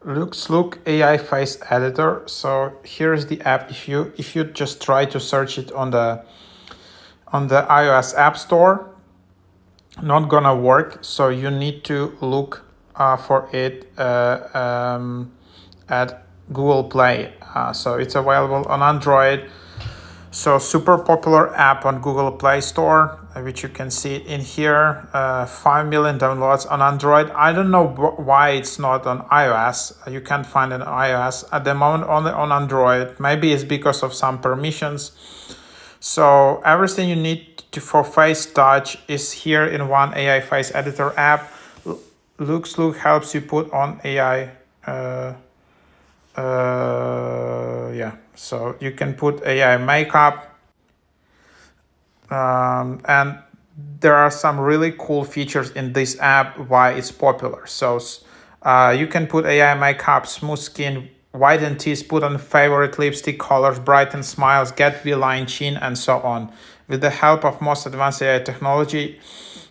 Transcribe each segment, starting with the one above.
Luxelook AI face editor. So here's the app. If you just try to search it on the iOS App Store, not gonna work. So you need to look for it at Google Play. So it's available on Android. So super popular app on Google Play Store, which you can see it in here. 5 million downloads on Android. I don't know why it's not on iOS. You can't find it on iOS at the moment, only on Android. Maybe it's because of some permissions. So everything you need for face touch is here in one AI face editor app. Luxelook helps you put on AI. So you can put AI makeup, and there are some really cool features in this app why it's popular. So you can put AI makeup, smooth skin, whiten teeth, put on favorite lipstick colors, brighten smiles, get V-line chin, and so on. With the help of most advanced AI technology,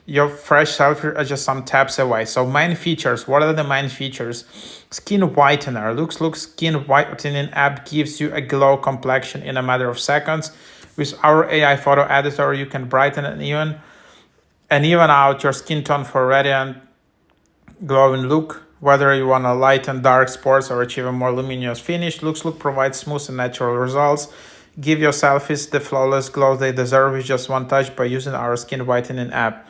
your fresh selfie are just some taps away. So main features, what are the main features? Skin whitener. Luxelook skin whitening app gives you a glow complexion in a matter of seconds. With our AI photo editor, you can brighten and even out your skin tone for radiant, glowing look. Whether you want to lighten dark spots or achieve a more luminous finish, Luxelook provides smooth and natural results. Give your selfies the flawless glow they deserve with just one touch by using our skin whitening app.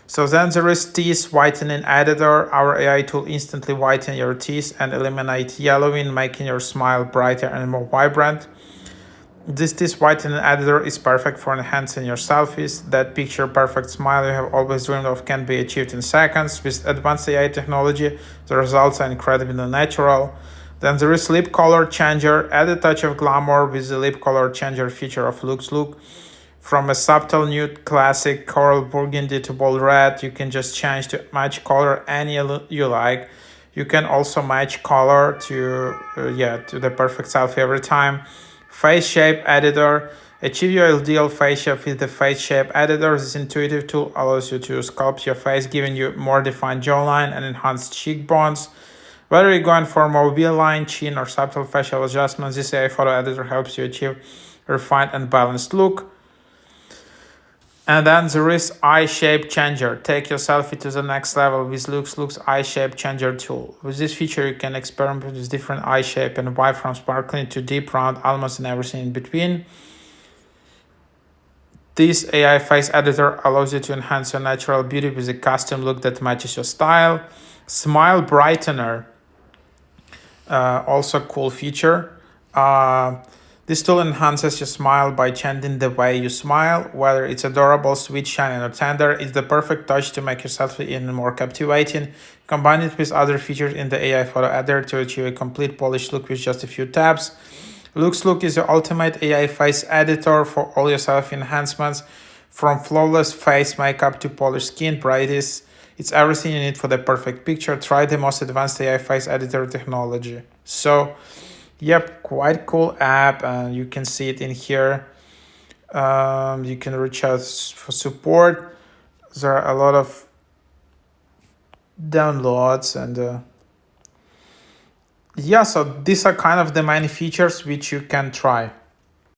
So then there is teeth whitening editor. Our AI tool instantly whiten your teeth and eliminate yellowing, making your smile brighter and more vibrant. This teeth whitening editor is perfect for enhancing your selfies. That picture perfect smile you have always dreamed of can be achieved in seconds. With advanced AI technology, the results are incredibly natural. Then there is lip color changer. Add a touch of glamour with the lip color changer feature of Luxelook. From a subtle nude classic coral burgundy to bold red, you can just change to match color any you like. You can also match color to the perfect selfie every time. Face shape editor. Achieve your ideal face shape with the face shape editor. This intuitive tool allows you to sculpt your face, giving you more defined jawline and enhanced cheekbones. Whether you're going for more V-line, chin, or subtle facial adjustments, this AI photo editor helps you achieve a refined and balanced look. And then there is eye shape changer. Take your selfie to the next level with Luxelook's eye shape changer tool. With this feature, you can experiment with different eye shape and vibe from sparkling to deep, round, almost and everything in between. This AI face editor allows you to enhance your natural beauty with a custom look that matches your style. Smile brightener, also cool feature. This tool enhances your smile by changing the way you smile. Whether it's adorable, sweet, shining, or tender, it's the perfect touch to make your selfie even more captivating. Combine it with other features in the AI photo editor to achieve a complete polished look with just a few taps. Luxelook is your ultimate AI face editor for all your selfie enhancements, from flawless face makeup to polished skin brightness. It's everything you need for the perfect picture. Try the most advanced AI face editor technology. So, yep, quite cool app, and you can see it in here. You can reach out for support. There are a lot of downloads, and so these are kind of the main features which you can try.